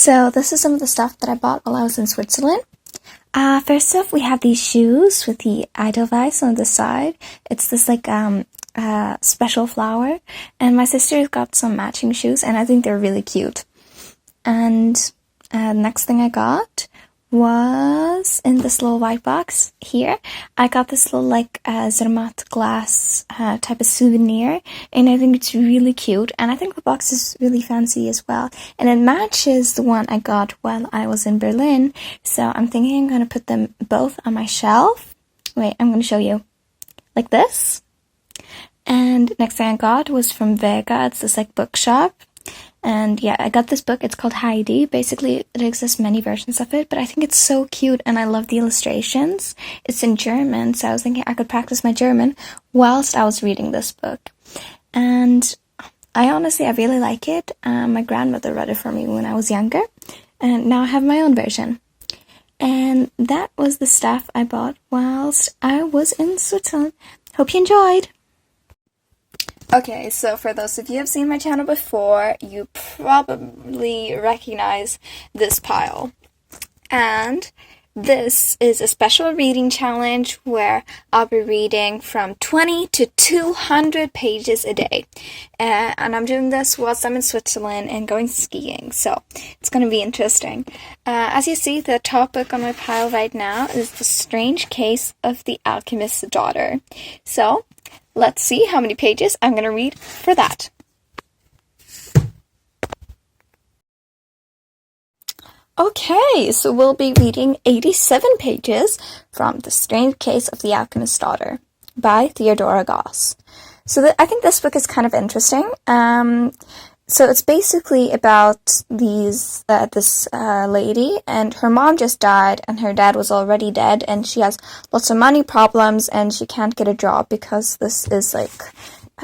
So this is some of the stuff that I bought while I was in Switzerland. First off, we have these shoes with the Edelweiss on the side. It's this special flower, and my sister's got some matching shoes, and I think they're really cute. And next thing I got was in this little white box here. I got this little Zermatt glass type of souvenir, and I think it's really cute, and I think the box is really fancy as well, and it matches the one I got while I was in Berlin. So I'm thinking I'm going to put them both on my shelf. Wait, I'm going to show you. Like this. And next thing I got was from Vega. It's this bookshop. And yeah, I got this book. It's called Heidi. Basically, it exists many versions of it, but I think it's so cute and I love the illustrations. It's in German, so I was thinking I could practice my German whilst I was reading this book. And I really like it. My grandmother read it for me when I was younger, and now I have my own version. And that was the stuff I bought whilst I was in Switzerland. Hope you enjoyed! Okay, so for those of you who have seen my channel before, you probably recognize this pile. And this is a special reading challenge where I'll be reading from 20 to 200 pages a day. And I'm doing this whilst I'm in Switzerland and going skiing, so it's going to be interesting. As you see, the top book on my pile right now is The Strange Case of the Alchemist's Daughter. So let's see how many pages I'm going to read for that. Okay, so we'll be reading 87 pages from The Strange Case of the Alchemist's Daughter by Theodora Goss. So I think this book is kind of interesting. So it's basically about this lady, and her mom just died, and her dad was already dead, and she has lots of money problems, and she can't get a job because this is I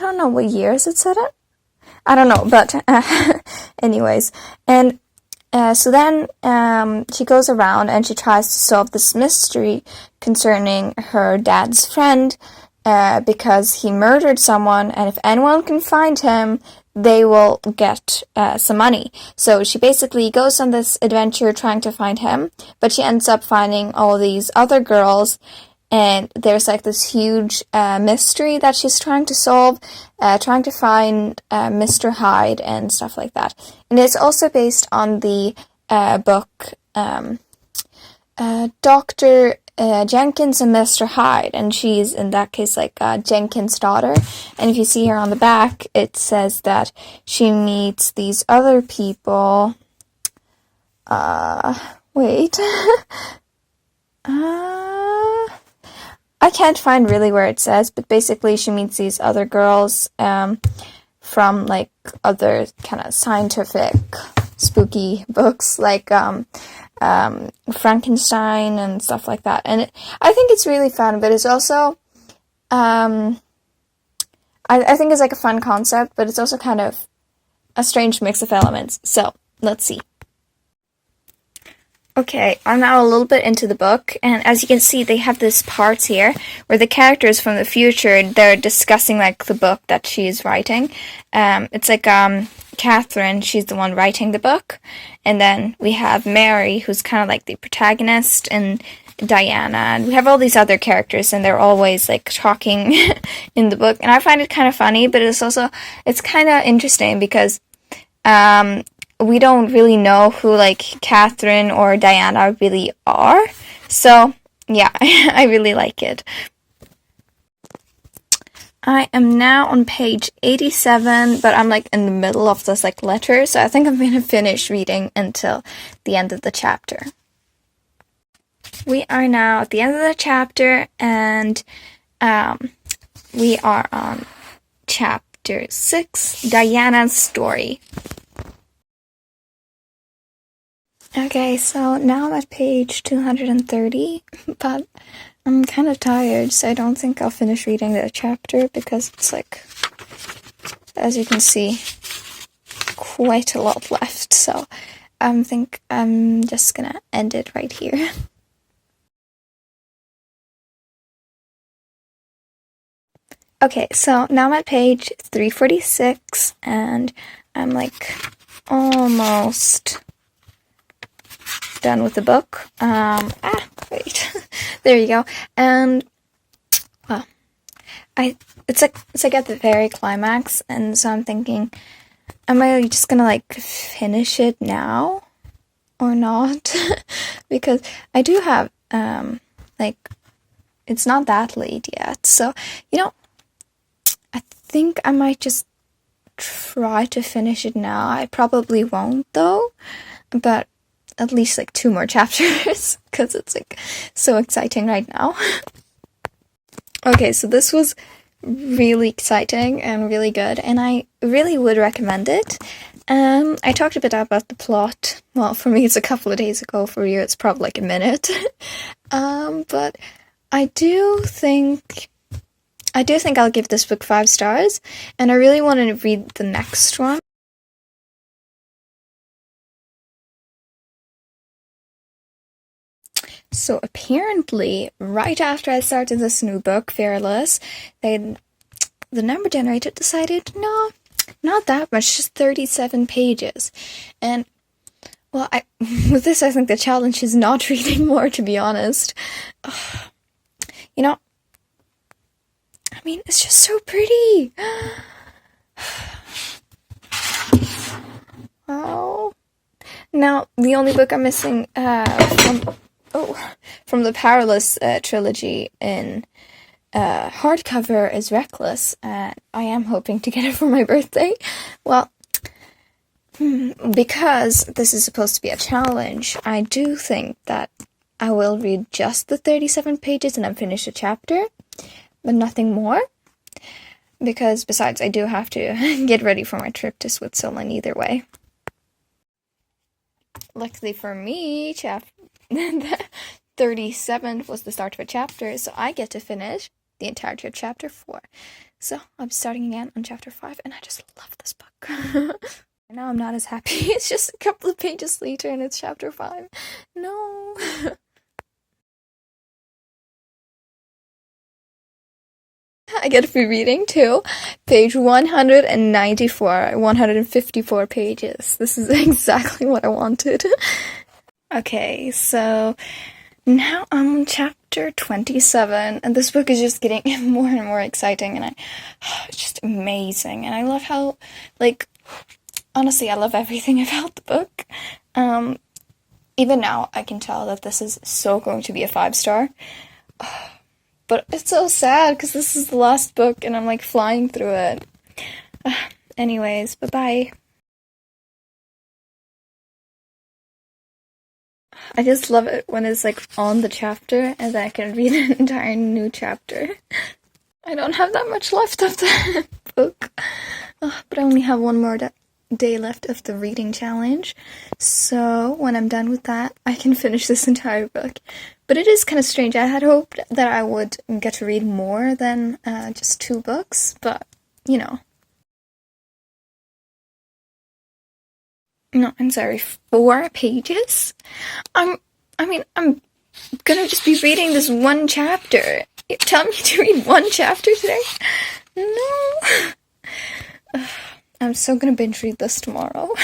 don't know what year is it set in? I don't know, but anyways. And so then she goes around and she tries to solve this mystery concerning her dad's friend because he murdered someone, and if anyone can find him, they will get some money. So she basically goes on this adventure trying to find him, but she ends up finding all these other girls, and there's this huge mystery that she's trying to solve, trying to find Mr. Hyde and stuff like that. And it's also based on the book Dr. Jenkins and Mr. Hyde, and she's in that case Jenkins' daughter. And if you see her on the back, it says that she meets these other people. Wait. I can't find really where it says, but basically she meets these other girls from other kind of scientific spooky books Frankenstein and stuff like that. And I think it's really fun, but it's also I think it's a fun concept, but it's also kind of a strange mix of elements. So let's see. Okay, I'm now a little bit into the book, and as you can see, they have this parts here where the characters from the future, they're discussing the book that she's writing. It's Catherine, she's the one writing the book, and then we have Mary, who's kind of the protagonist, and Diana, and we have all these other characters, and they're always talking in the book, and I find it kind of funny, but it's kind of interesting because we don't really know who Catherine or Diana really are. So yeah, I really like it. I am now on page 87, but I'm in the middle of this letter, so I think I'm going to finish reading until the end of the chapter. We are now at the end of the chapter, and we are on chapter 6, Diana's story. Okay, so now I'm at page 230, but I'm kind of tired, so I don't think I'll finish reading the chapter because it's as you can see, quite a lot left, so I think I'm just gonna end it right here. Okay, so now I'm at page 346, and I'm almost done with the book. Wait. There you go. And, well, it's like at the very climax, and so I'm thinking, am I just gonna, like, finish it now? Or not? Because I do have, like, it's not that late yet, so, I think I might just try to finish it now. I probably won't, though, but at least, like, 2 more chapters, because it's, like, so exciting right now. Okay, so this was really exciting and really good, and I really would recommend it. I talked a bit about the plot. Well, for me it's a couple of days ago, for you it's probably like a minute. But I do think I'll give this book 5 stars, and I really want to read the next one. So apparently, right after I started this new book, Fearless, the number generator decided, no, not that much, just 37 pages. And, well, with this, I think the challenge is not reading more, to be honest. I mean, it's just so pretty. Oh. Now, the only book I'm missing from the Powerless trilogy in hardcover is Reckless, and I am hoping to get it for my birthday. Well, because this is supposed to be a challenge, I do think that I will read just the 37 pages and then finish a chapter, but nothing more. Because besides, I do have to get ready for my trip to Switzerland either way. Luckily for me, the 37th was the start of a chapter, so I get to finish the entirety of chapter 4. So I'm starting again on chapter 5, and I just love this book. Now I'm not as happy. It's just a couple of pages later, and it's chapter 5. No. I get free reading too. Page 194, 154 pages. This is exactly what I wanted. Okay, so now I'm on chapter 27, and this book is just getting more and more exciting, and it's just amazing. And I love how, like, honestly, I love everything about the book. Even now, I can tell that this is so going to be a 5-star. But it's so sad, because this is the last book, and I'm, like, flying through it. Anyways, bye-bye. I just love it when it's, like, on the chapter, and then I can read an entire new chapter. I don't have that much left of the book, but I only have one more day left of the reading challenge, so when I'm done with that, I can finish this entire book. But it is kind of strange. I had hoped that I would get to read more than just 2 books, but, No, I'm sorry, 4 pages? I'm gonna just be reading this one chapter. You tell me to read 1 chapter today? No. I'm so gonna binge read this tomorrow.